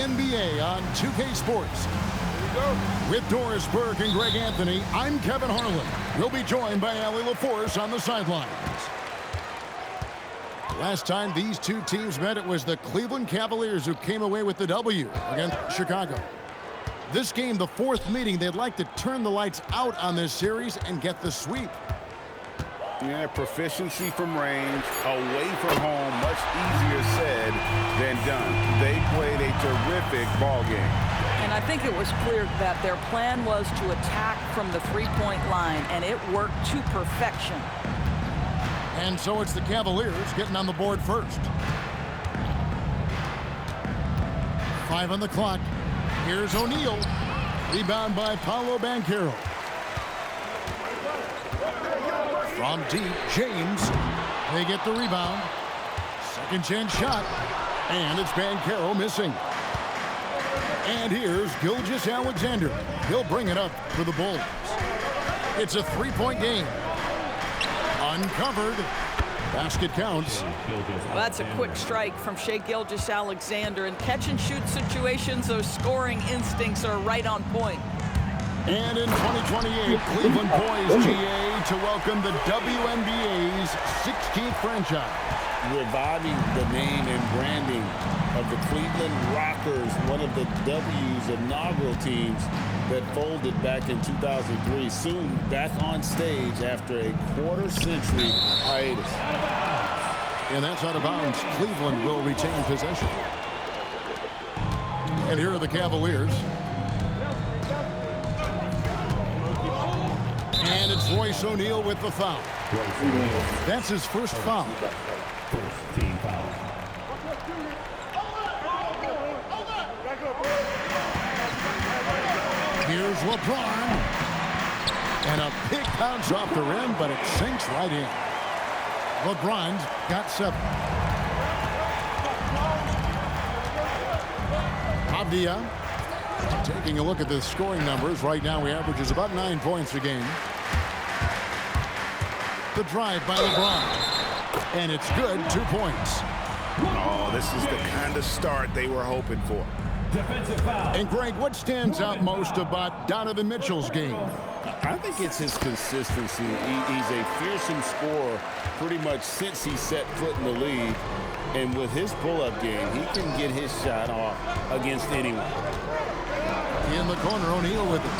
NBA on 2K Sports. With Doris Burke and Greg Anthony, I'm Kevin Harlan. We'll be joined by Allie LaForce on the sidelines. Last time these two teams met, it was the Cleveland Cavaliers who came away with the W against Chicago. This game, the fourth meeting, they'd like to turn the lights out on this series and get the sweep. Yeah, proficiency from range, away from home, much easier said than done. They played a terrific ball game. And I think it was clear that their plan was to attack from the three-point line, and it worked to perfection. And so it's the Cavaliers getting on the board first. 5 on the clock. Here's O'Neal. Rebound by Paolo Banchero. From deep, James. They get the rebound. Second chance shot. And it's Banchero missing. And here's Gilgeous-Alexander. He'll bring it up for the Bulls. It's a three-point game. Uncovered. Basket counts. Well, that's a quick strike from Shai Gilgeous-Alexander. In catch-and-shoot situations, those scoring instincts are right on point. And in 2028, Cleveland poised, GA, to welcome the WNBA's 16th franchise. Reviving the name and branding of the Cleveland Rockers, one of the W's inaugural teams that folded back in 2003, soon back on stage after a quarter-century hiatus. And that's out of bounds. Cleveland will retain possession. And here are the Cavaliers. And it's Royce O'Neal with the foul. That's his first foul. Team foul. Here's LeBron. And a big bounce off the rim, but it sinks right in. LeBron's got 7. Avdia. Taking a look at the scoring numbers. Right now, he averages about 9 points a game. The drive by LeBron. And it's good, 2 points. Oh, this is the kind of start they were hoping for. Defensive foul. And Greg, what stands out most about Donovan Mitchell's game? I think it's his consistency. He's a fearsome scorer pretty much since he set foot in the league. And with his pull-up game, he can get his shot off against anyone. In the corner, O'Neal with it.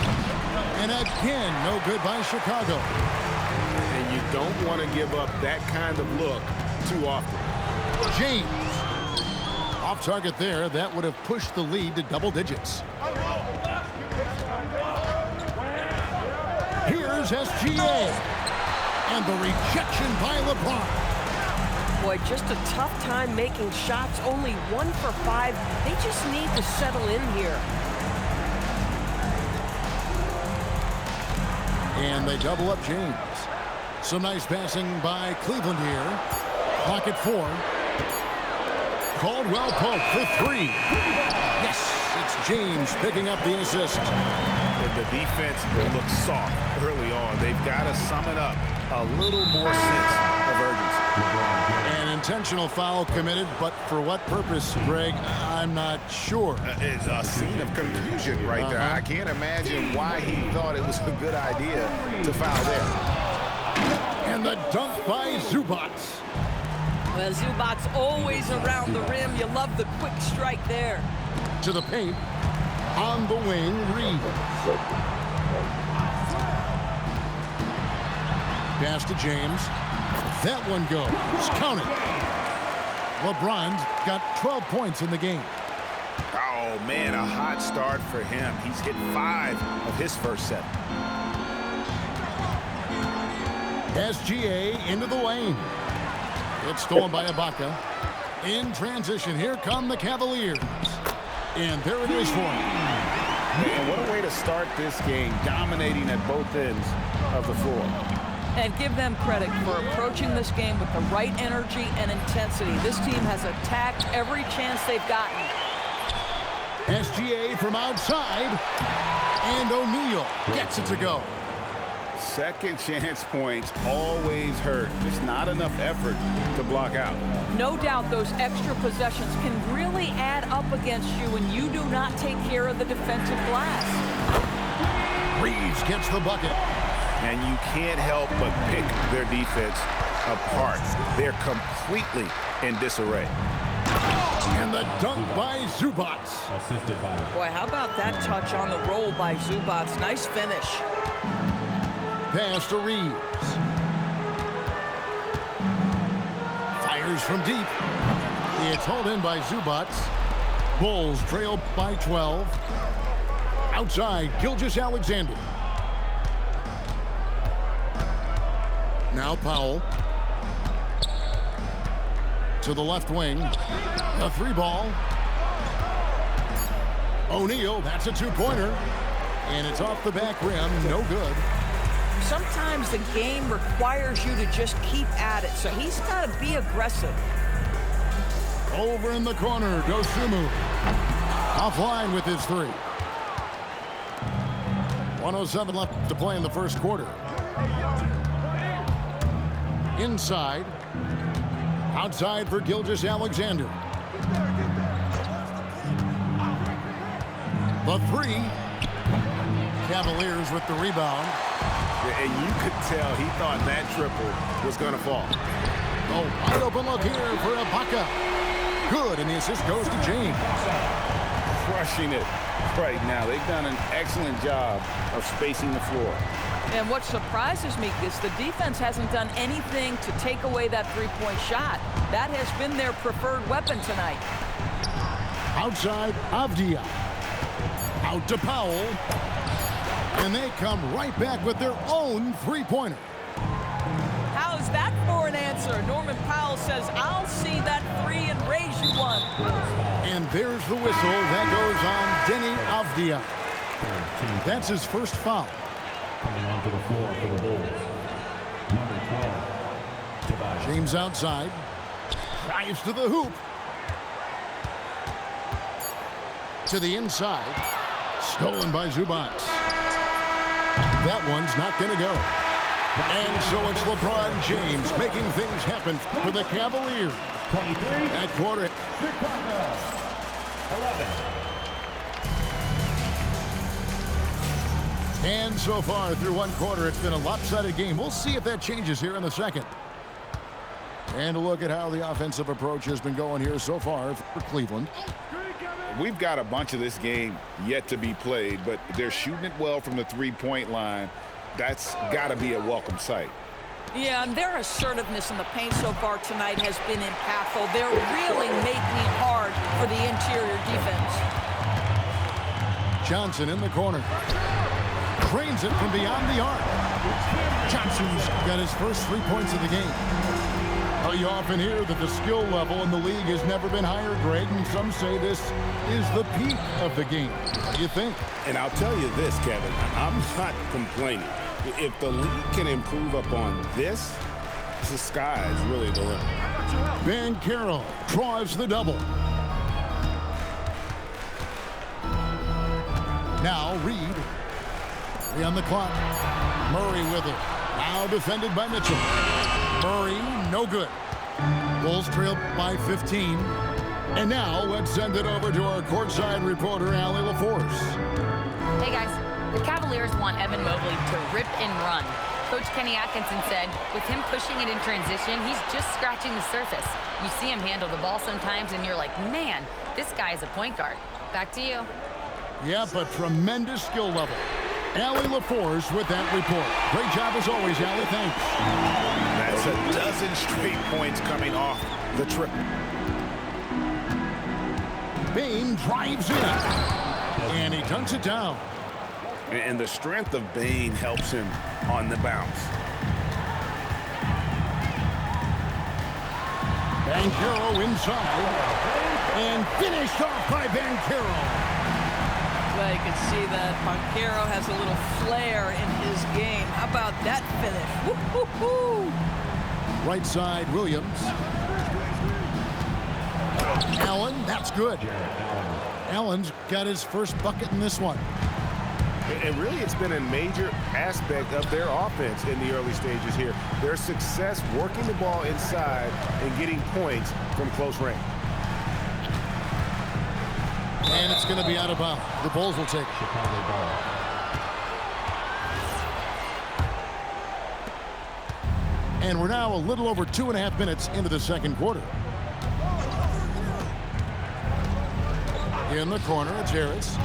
And again, no good by Chicago. And you don't want to give up that kind of look too often. James. Off target there. That would have pushed the lead to double digits. Here's SGA. And the rejection by LeBron. Boy, just a tough time making shots. Only 1 for 5. They just need to settle in here. And they double up James. Some nice passing by Cleveland here. Clock at 4. Caldwell Pope for 3. Yes, it's James picking up the assist. The defense will look soft early on. They've got to sum it up. A little more sense of urgency. An intentional foul committed, but for what purpose, Greg? I'm not sure. It's a scene of confusion right there. I can't imagine why he thought it was a good idea to foul there. And the dunk by Zubac. Well, Zubac's always around the rim. You love the quick strike there. To the paint. On the wing, Reed. Pass to James. That one goes. Count it. LeBron's got 12 points in the game. Oh, man, a hot start for him. He's hit 5 of his first 7. SGA into the lane. It's stolen by Ibaka. In transition, here come the Cavaliers. And there it is for him. Man, what a way to start this game, dominating at both ends of the floor. And give them credit for approaching this game with the right energy and intensity. This team has attacked every chance they've gotten. SGA from outside. And O'Neal gets it to go. Second chance points always hurt. Just not enough effort to block out. No doubt those extra possessions can really add up against you when you do not take care of the defensive glass. Reeves gets the bucket. And you can't help but pick their defense apart. They're completely in disarray. And the dunk by Zubac. Assisted foul. Boy, how about that touch on the roll by Zubac? Nice finish. Pass to Reeves. Fires from deep. It's hauled in by Zubac. Bulls trail by 12. Outside, Gilgeous-Alexander. Now Powell. To the left wing. A three ball. O'Neal, that's a two-pointer. And it's off the back rim, no good. Sometimes the game requires you to just keep at it, so he's got to be aggressive. Over in the corner, Dosunmu. Offline with his three. 1:07 left to play in the first quarter. Inside. Outside for Gilgeous-Alexander. The three. Cavaliers with the rebound. And you could tell he thought that triple was going to fall. Oh, wide open look here for Ibaka. Good, and the assist goes to James. Crushing it right now. They've done an excellent job of spacing the floor. And what surprises me is the defense hasn't done anything to take away that three-point shot. That has been their preferred weapon tonight. Outside, Avdia. Out to Powell. And they come right back with their own three-pointer. How's that for an answer? Norman Powell says, I'll see that three and raise you one. And there's the whistle. That goes on Denny Avdia. That's his first foul. Coming onto the floor for the Bulls. Number 12, Tobias. James outside. Drives to the hoop. To the inside. Stolen by Zubac. That one's not going to go. And so it's LeBron James making things happen for the Cavaliers. 23. At quarter. Chicago. 11. And so far through one quarter, it's been a lopsided game. We'll see if that changes here in the second. And a look at how the offensive approach has been going here so far for Cleveland. We've got a bunch of this game yet to be played, but they're shooting it well from the three-point line. That's got to be a welcome sight. Yeah, and their assertiveness in the paint so far tonight has been impactful. They're really making it hard for the interior defense. Johnson in the corner. Drains it from beyond the arc. Johnson's got his first 3 points of the game. Well, you often hear that the skill level in the league has never been higher, Greg, and some say this is the peak of the game. What do you think? And I'll tell you this, Kevin, I'm not complaining. If the league can improve upon this, the sky is really the limit. Banchero draws the double. Now Reed. 3 on the clock. Murray with it. Now defended by Mitchell. Murray, no good. Bulls trail by 15. And now let's send it over to our courtside reporter, Allie LaForce. Hey guys, the Cavaliers want Evan Mobley to rip and run. Coach Kenny Atkinson said, with him pushing it in transition, he's just scratching the surface. You see him handle the ball sometimes and you're like, man, this guy is a point guard. Back to you. Yep, a tremendous skill level. Allie LaForce with that report. Great job as always, Allie. Thanks. That's a dozen straight points coming off the triple. Bane drives in. And he dunks it down. And the strength of Bane helps him on the bounce. Banchero inside. And finished off by Banchero. Well, you can see that Banchero has a little flair in his game. How about that finish? Woo-hoo-hoo! Right side, Williams. Allen, that's good. Allen's got his first bucket in this one. And really, it's been a major aspect of their offense in the early stages here. Their success working the ball inside and getting points from close range. And it's going to be out of bounds. The Bulls will take it. Chicago ball. And we're now a little over 2.5 minutes into the second quarter. In the corner, it's Harris.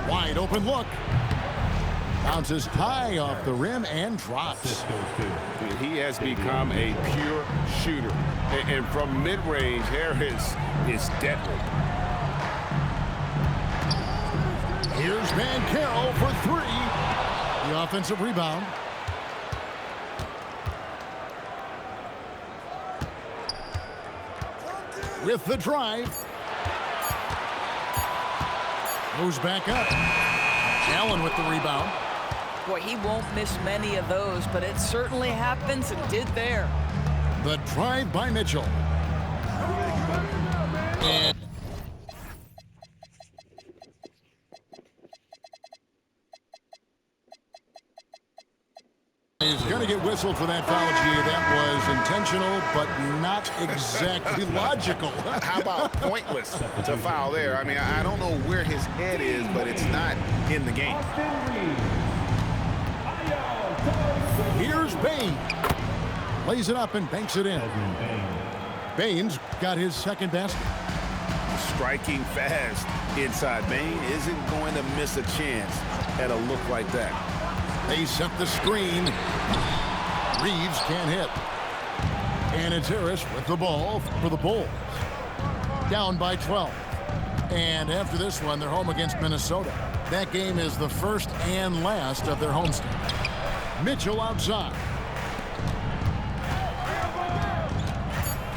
Wide open look. Bounces high off the rim and drops. He has become a pure shooter. And from mid-range, Harris is deadly. Here's Banchero for three. The offensive rebound. With the drive. Moves back up. Allen with the rebound. Boy, he won't miss many of those, but it certainly happens and did there. The drive by Mitchell. And he's going to get whistled for that foul, G. That was intentional, but not exactly logical. How about pointless to foul there? I mean, I don't know where his head is, but it's not in the game. Here's Bane. Lays it up and banks it in. Bane's got his second basket. Striking fast inside. Bane isn't going to miss a chance at a look like that. They set the screen. Reeves can't hit. And it's Harris with the ball for the Bulls. Down by 12. And after this one, they're home against Minnesota. That game is the first and last of their homestand. Mitchell outside.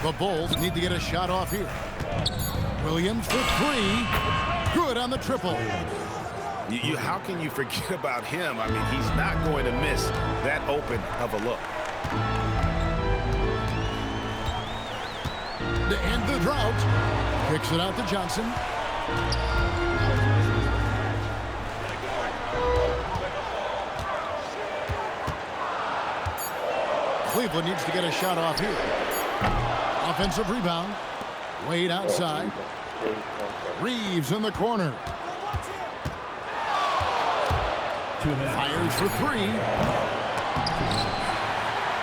The Bulls need to get a shot off here. Williams for three. Good on the triple. How can you forget about him? I mean, he's not going to miss that open of a look. To end the drought. Kicks it out to Johnson. Cleveland needs to get a shot off here. Offensive rebound. Wade outside. Reeves in the corner. Fires for three.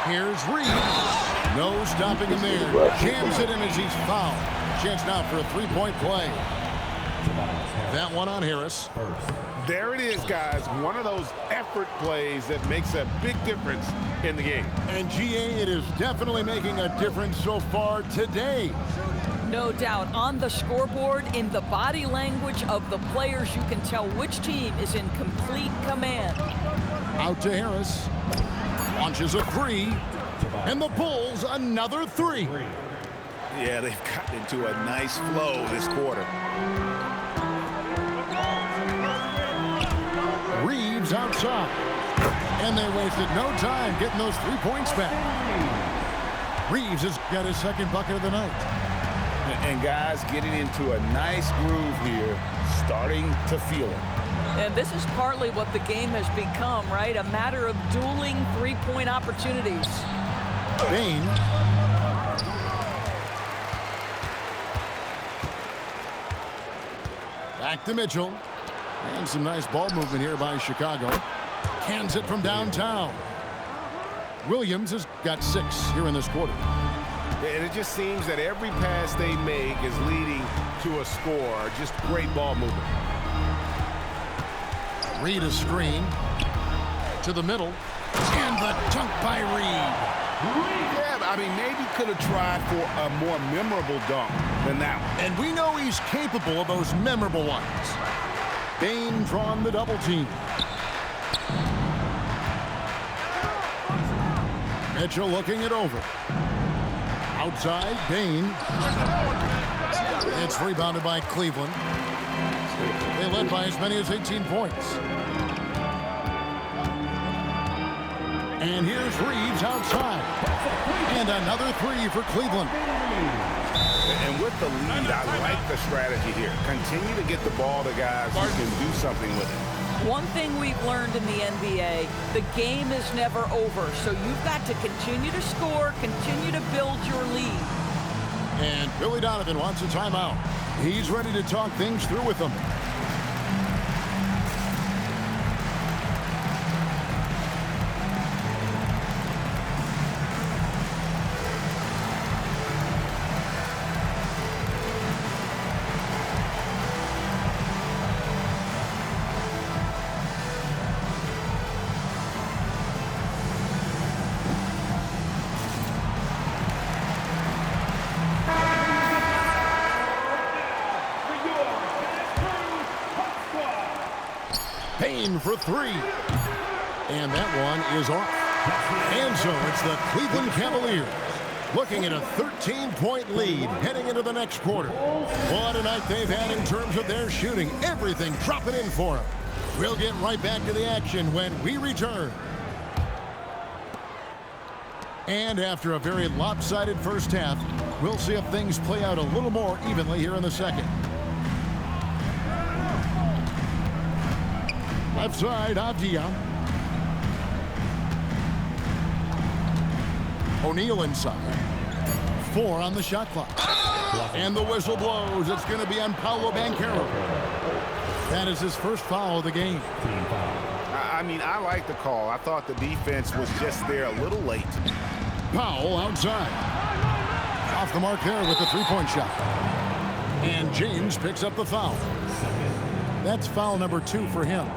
Here's Reeves. No stopping him there. Jams it in as he's fouled. Chance now for a three-point play. That one on Harris. There it is, guys. One of those effort plays that makes a big difference in the game. And GA, it is definitely making a difference so far today. No doubt. On the scoreboard, in the body language of the players, you can tell which team is in complete command. Out to Harris. Launches a three. And the Bulls another three. Yeah, they've gotten into a nice flow this quarter. Reeves outside. And they wasted no time getting those 3 points back. Reeves has got his second bucket of the night. And guys getting into a nice groove here, starting to feel it. And this is partly what the game has become, right? A matter of dueling three-point opportunities. Bane. Back to Mitchell. And some nice ball movement here by Chicago. Cans it from downtown. Williams has got 6 here in this quarter. And it just seems that every pass they make is leading to a score. Just great ball movement. Reed a screen. To the middle. And the dunk by Reed. Yeah, I mean, maybe could have tried for a more memorable dunk than that one. And we know he's capable of those memorable ones. Bane drawn the double team. Mitchell looking it over. Outside, Bane. It's rebounded by Cleveland. They led by as many as 18 points. And here's Reeves outside. And another three for Cleveland. And with the lead, I like the strategy here. Continue to get the ball to guys who can do something with it. One thing we've learned in the NBA, the game is never over. So you've got to continue to score, continue to build your lead. And Billy Donovan wants a timeout. He's ready to talk things through with them. Payne for three. And that one is off. And so it's the Cleveland Cavaliers looking at a 13-point lead heading into the next quarter. What a night they've had in terms of their shooting. Everything dropping in for them. We'll get right back to the action when we return. And after a very lopsided first half, we'll see if things play out a little more evenly here in the second. Left side, Avdia. O'Neal inside. 4 on the shot clock. And the whistle blows. It's going to be on Paolo Banchero. That is his first foul of the game. I mean, I like the call. I thought the defense was just there a little late. Powell outside. Off the mark there with the three-point shot. And James picks up the foul. That's foul number 2 for him.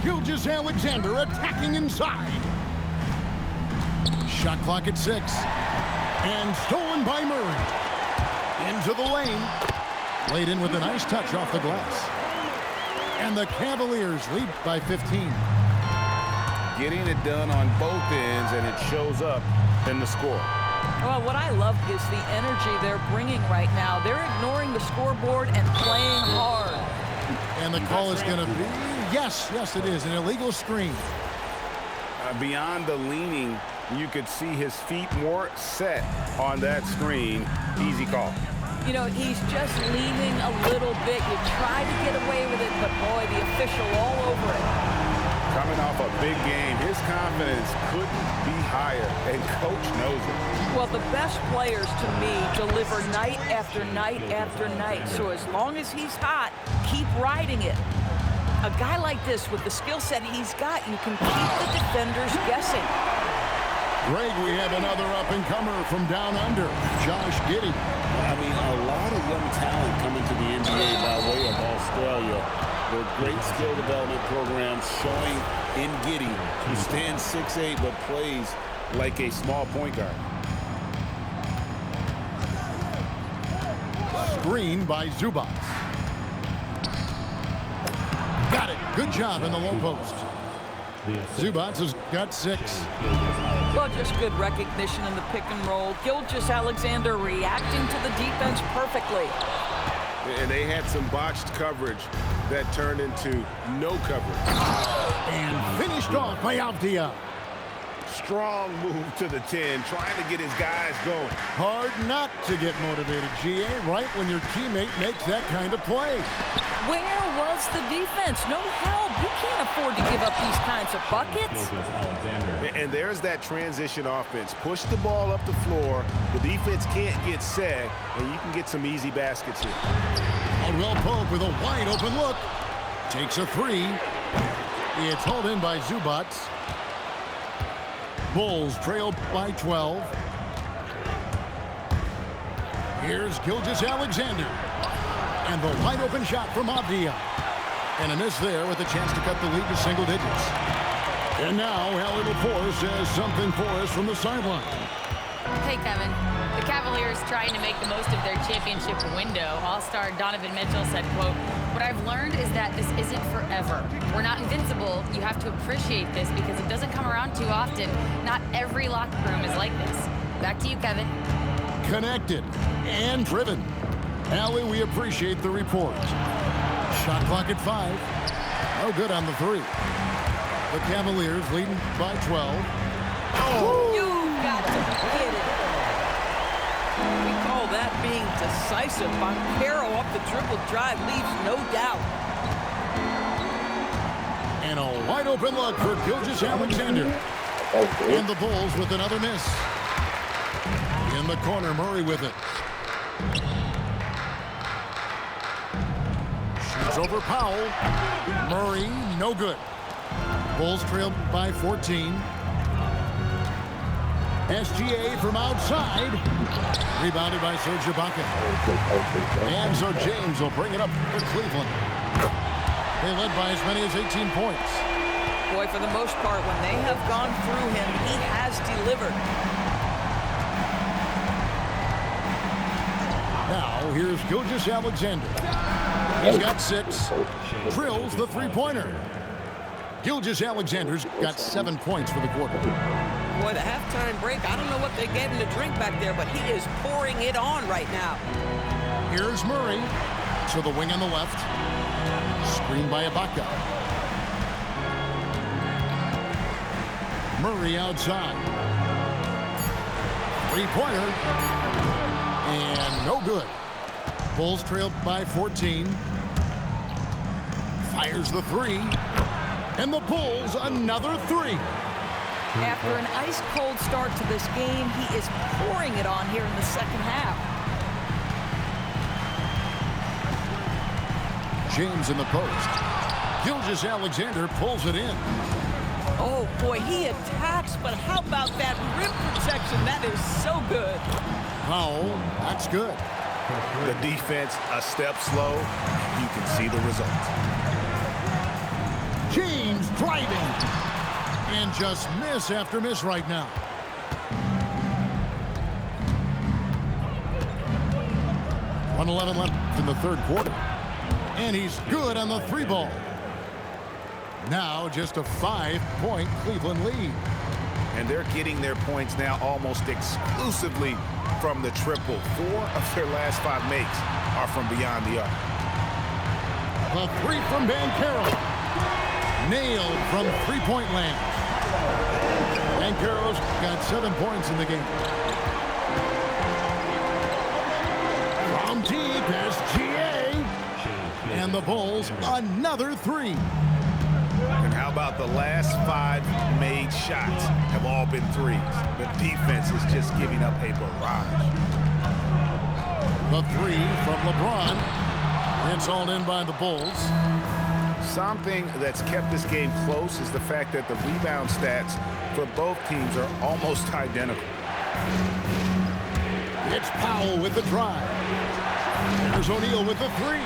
Gilgeous-Alexander attacking inside. Shot clock at 6. And stolen by Murray. Into the lane. Laid in with a nice touch off the glass. And the Cavaliers lead by 15. Getting it done on both ends, and it shows up in the score. Well, what I love is the energy they're bringing right now. They're ignoring the scoreboard and playing hard. And the call is going to be, yes, it is, an illegal screen. Beyond the leaning, you could see his feet more set on that screen. Easy call. You know, he's just leaning a little bit. You try to get away with it, but boy, the official all over it. Coming off a big game, his confidence couldn't be higher, and coach knows it. Well, the best players, to me, deliver night after night after night. So as long as he's hot, keep riding it. A guy like this, with the skill set he's got, you can keep the defenders guessing. Greg, we have another up-and-comer from down under, Josh Giddey. I mean, a lot of young talent coming to the NBA by way of Australia. Their great skill development programs showing in Giddey, who stands 6'8", but plays like a small point guard. Screen by Zubac. Got it. Good job in the low post. Zubac has got 6. Well, just good recognition in the pick and roll. Gilgeous-Alexander reacting to the defense perfectly. And they had some botched coverage that turned into no coverage. And finished off by Avdia. Strong move to the 10, trying to get his guys going. Hard not to get motivated, GA, right when your teammate makes that kind of play. Where was the defense? No help. You can't afford to give up these kinds of buckets. And there's that transition offense. Push the ball up the floor. The defense can't get set, and you can get some easy baskets here. Caldwell Pope with a wide open look. Takes a 3. It's hauled in by Zubac. Bulls trail by 12. Here's Gilgeous-Alexander. And the wide open shot from Avdia. And a miss there with a chance to cut the lead to single digits. And now Allie LaForce has something for us from the sideline. Hey, Kevin. The Cavaliers trying to make the most of their championship window. All-star Donovan Mitchell said, quote, "What I've learned is that this isn't forever. We're not invincible. You have to appreciate this because it doesn't come around too often. Not every locker room is like this." Back to you, Kevin. Connected and driven. Allie, we appreciate the report. Shot clock at 5. No good on the 3. The Cavaliers leading by 12. You got to get it. We call that being decisive. Banchero up the dribble drive leaves no doubt. And a wide open look for Gilgeous-Alexander. And the Bulls with another miss. In the corner, Murray with it. Shoots over Powell. Murray, no good. Bulls trailed by 14. SGA from outside. Rebounded by Serge Ibaka. And so James will bring it up for Cleveland. They led by as many as 18 points. Boy, for the most part, when they have gone through him, he has delivered. Now, here's Gilgeous-Alexander. He's got 6. Drills the three-pointer. Gilgeous-Alexander's got 7 points for the quarter. Boy, the halftime break, I don't know what they gave him to drink back there, but he is pouring it on right now. Here's Murray to the wing on the left. Screen by Ibaka. Murray outside. Three-pointer. And no good. Bulls trailed by 14. Fires the 3. And the Bulls another 3. After an ice-cold start to this game, he is pouring it on here in the second half. James in the post. Gilgeous-Alexander pulls it in. Oh, boy, he attacks, but how about that rim protection? That is so good. Powell, that's good. The defense a step slow. You can see the result. James driving. And just miss after miss right now. .111 left in the third quarter. And he's good on the 3 ball. Now just a 5-point Cleveland lead. And they're getting their points now almost exclusively from the triple. 4 of their last 5 makes are from beyond the arc. The 3 from Banchero. Nailed from three-point land. Banchero's got 7 points in the game. From deep, SGA. And the Bulls, another 3. And how about the last 5 made shots have all been threes? The defense is just giving up a barrage. The 3 from LeBron. It's all in by the Bulls. Something that's kept this game close is the fact that the rebound stats for both teams are almost identical. It's Powell with the drive. There's O'Neal with the 3.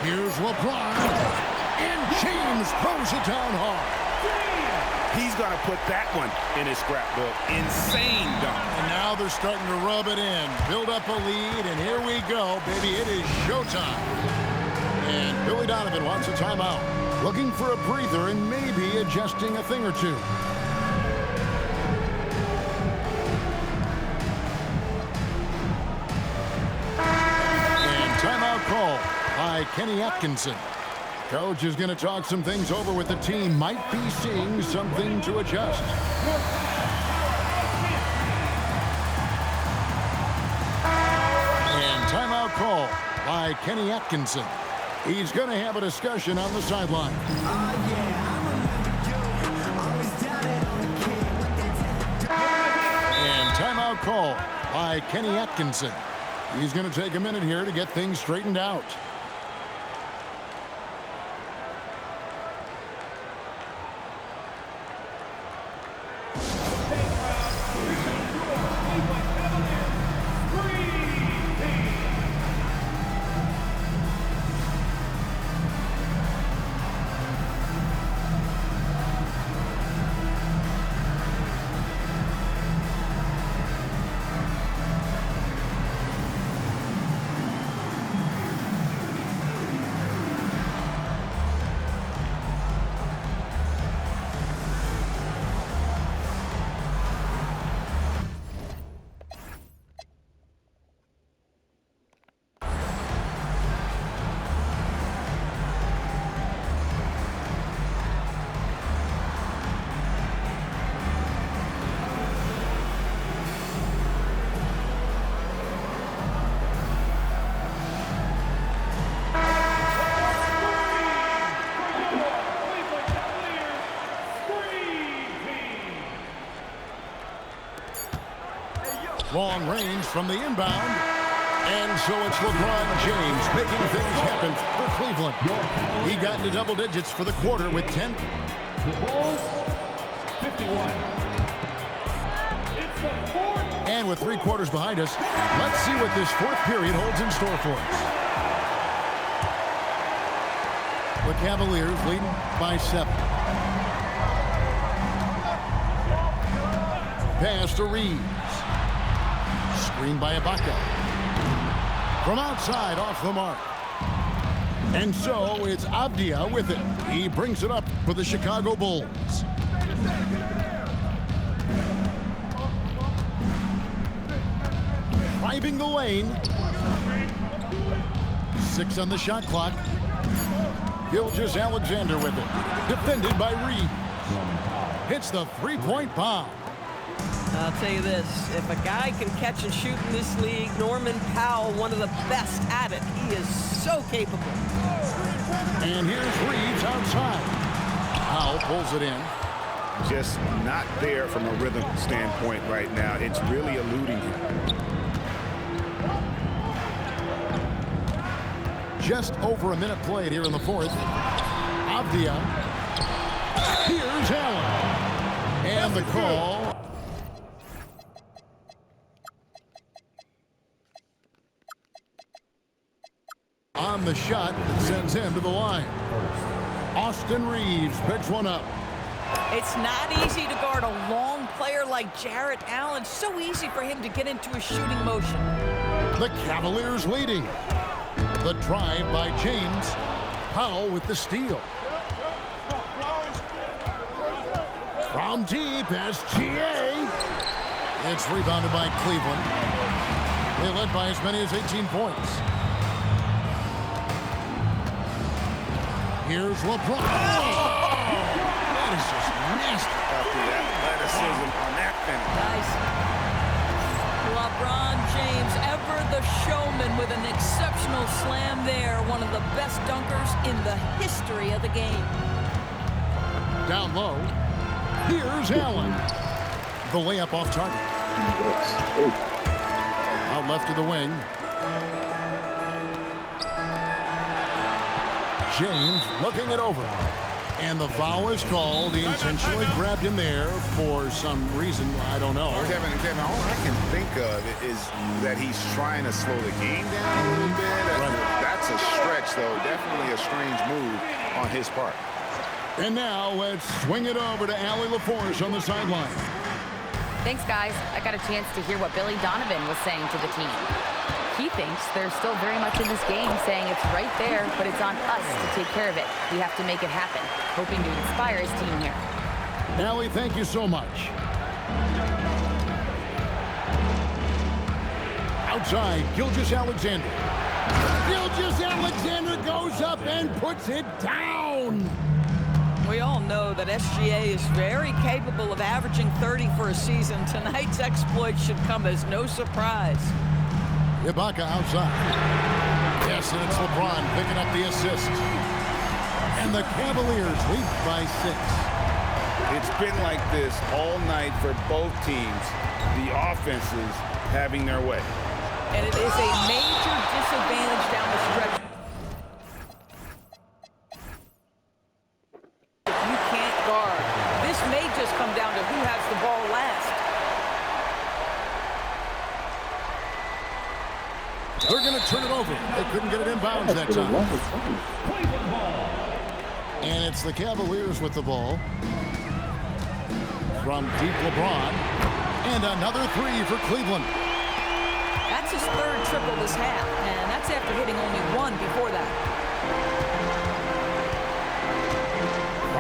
Here's LeBron. And James throws it down hard. He's going to put that one in his scrapbook. Insane dunk. And now they're starting to rub it in. Build up a lead, and here we go, baby. It is showtime. And Billy Donovan wants a timeout. Looking for a breather and maybe adjusting a thing or two. And timeout call by Kenny Atkinson. Coach is going to talk some things over with the team. Might be seeing something to adjust. And timeout call by Kenny Atkinson. He's going to have a discussion on the sideline. And timeout call by Kenny Atkinson. He's going to take a minute here to get things straightened out. Long range from the inbound. And so it's LeBron James making things happen for Cleveland. He got into double digits for the quarter with 10. The Bulls, 51. And with 3 quarters behind us, let's see what this fourth period holds in store for us. The Cavaliers leading by 7. Pass to Reeves. Screen by Ibaka. From outside, off the mark. And so it's Avdia with it. He brings it up for the Chicago Bulls. Driving the lane. 6 on the shot clock. Gilgeous-Alexander with it. Defended by Reeves. Hits the three-point bomb. I'll tell you this, if a guy can catch and shoot in this league, Norman Powell, one of the best at it. He is so capable. And here's Reeves outside. Powell pulls it in. Just not there from a rhythm standpoint right now. It's really eluding him. Just over a minute played here in the fourth. Avdia. Here's Allen. And the call. On the shot that sends him to the line. Austin Reeves picks one up. It's not easy to guard a long player like Jarrett Allen. So easy for him to get into a shooting motion. The Cavaliers leading. The drive by James. Powell with the steal. From deep, SGA. It's rebounded by Cleveland. They led by as many as 18 points. Here's LeBron. Oh! That is just nasty. The athleticism on that finish. Nice. LeBron James, ever the showman with an exceptional slam there. One of the best dunkers in the history of the game. Down low. Here's Allen. The layup off target. Out left of the wing. James looking it over. And the foul is called. He intentionally grabbed him there for some reason. I don't know. Kevin, all I can think of is that he's trying to slow the game down a little bit. That's a stretch, though. Definitely a strange move on his part. And now let's swing it over to Allie LaForce on the sideline. Thanks, guys. I got a chance to hear what Billy Donovan was saying to the team. He thinks they're still very much in this game, saying it's right there, but it's on us to take care of it. We have to make it happen. Hoping to inspire his team here. Allie, thank you so much. Outside, Gilgeous-Alexander. Gilgeous-Alexander goes up and puts it down. We all know that SGA is very capable of averaging 30 for a season. Tonight's exploit should come as no surprise. Ibaka outside. Yes, and it's LeBron picking up the assist. And the Cavaliers lead by 6. It's been like this all night for both teams. The offenses having their way. And it is a major disadvantage down the stretch. You can't guard. This may just come down to who has the ball last. They're going to turn it over. They couldn't get it inbounds that time. And it's the Cavaliers with the ball. From deep, LeBron. And another 3 for Cleveland. That's his 3rd triple this half, and that's after hitting only 1 before that.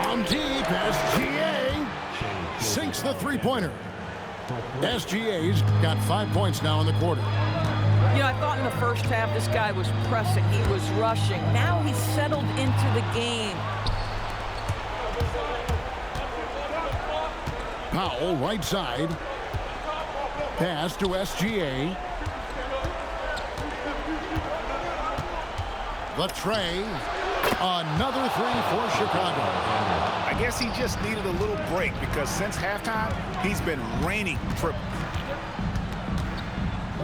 From deep, SGA sinks the three-pointer. SGA's got 5 points now in the quarter. You know, I thought in the first half this guy was pressing, he was rushing. Now he's settled into the game. Powell, right side. Pass to SGA. The tray. Another 3 for Chicago. I guess he just needed a little break because since halftime, he's been raining triples.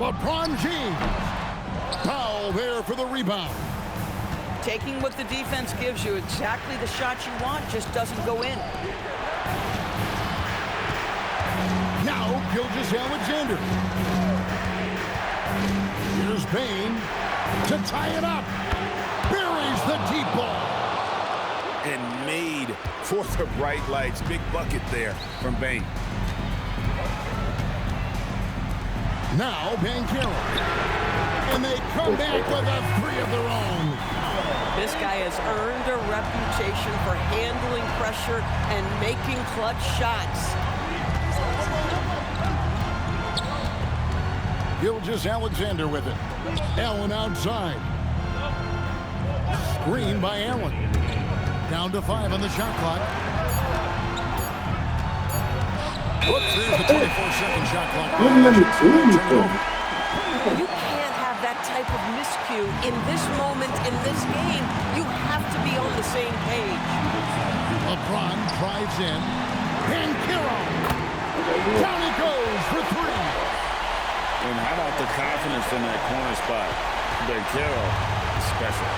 LeBron James. Powell there for the rebound. Taking what the defense gives you, exactly the shot you want, just doesn't go in. Now, Gilgeous-Alexander. Here's Bane to tie it up. Buries the deep ball. And made for the bright lights. Big bucket there from Bane. Now, Banchero. And they come back with a three of their own. This guy has earned a reputation for handling pressure and making clutch shots. Gilgeous-Alexander with it. Allen outside. Screen by Allen. Down to 5 on the shot clock. Whoops, there's the 24-second shot clock. You can't have that type of miscue in this moment, in this game. You have to be on the same page. LeBron drives in. Banchero. Down he goes for 3. And how about the confidence in that corner spot? Banchero is special.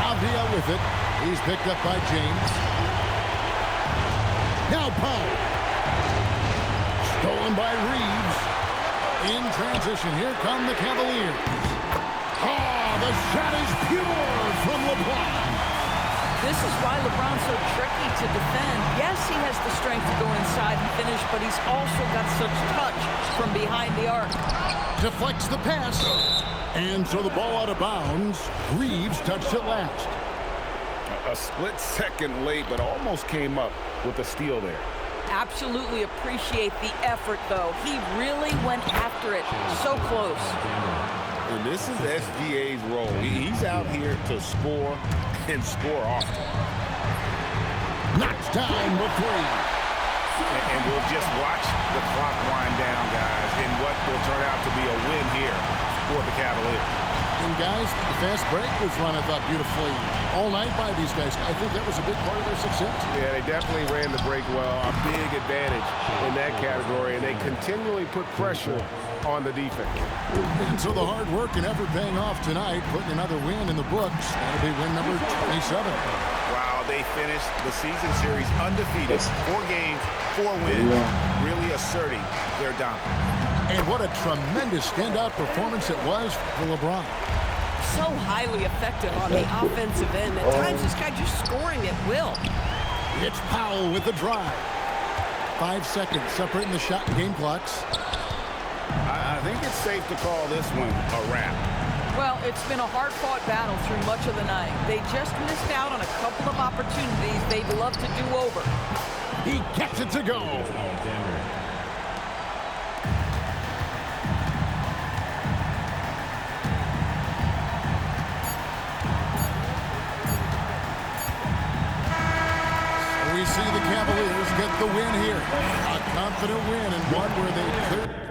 Avdia with it. He's picked up by James. Now Powell. Stolen by Reeves. In transition, here come the Cavaliers. Oh, the shot is pure from LeBron. This is why LeBron's so tricky to defend. Yes, he has the strength to go inside and finish, but he's also got such touch from behind the arc. Deflects the pass. And so the ball out of bounds. Reeves touched it last. A split second late, but almost came up with a steal there. Absolutely appreciate the effort, though. He really went after it. So close. And this is SGA's role. He's out here to score and score often. Knocks down the 3. And we'll just watch the clock wind down, guys, in what will turn out to be a win here for the Cavaliers. And guys, the fast break was run, I thought, beautifully all night by these guys. I think that was a big part of their success. Yeah, they definitely ran the break well. A big advantage in that category, and they continually put pressure on the defense. And so the hard work and effort paying off tonight, putting another win in the books. That'll be win number 27. Wow, they finished the season series undefeated. 4 games, 4 wins, really asserting their dominance. And what a tremendous standout performance it was for LeBron. So highly effective on the offensive end. At times, this guy just scoring at will. It's Powell with the drive. 5 seconds separating the shot and game clocks. I think it's safe to call this one a wrap. Well, it's been a hard-fought battle through much of the night. They just missed out on a couple of opportunities they'd love to do over. He gets it to go. We see the Cavaliers get the win here. A confident win and one where they cleared.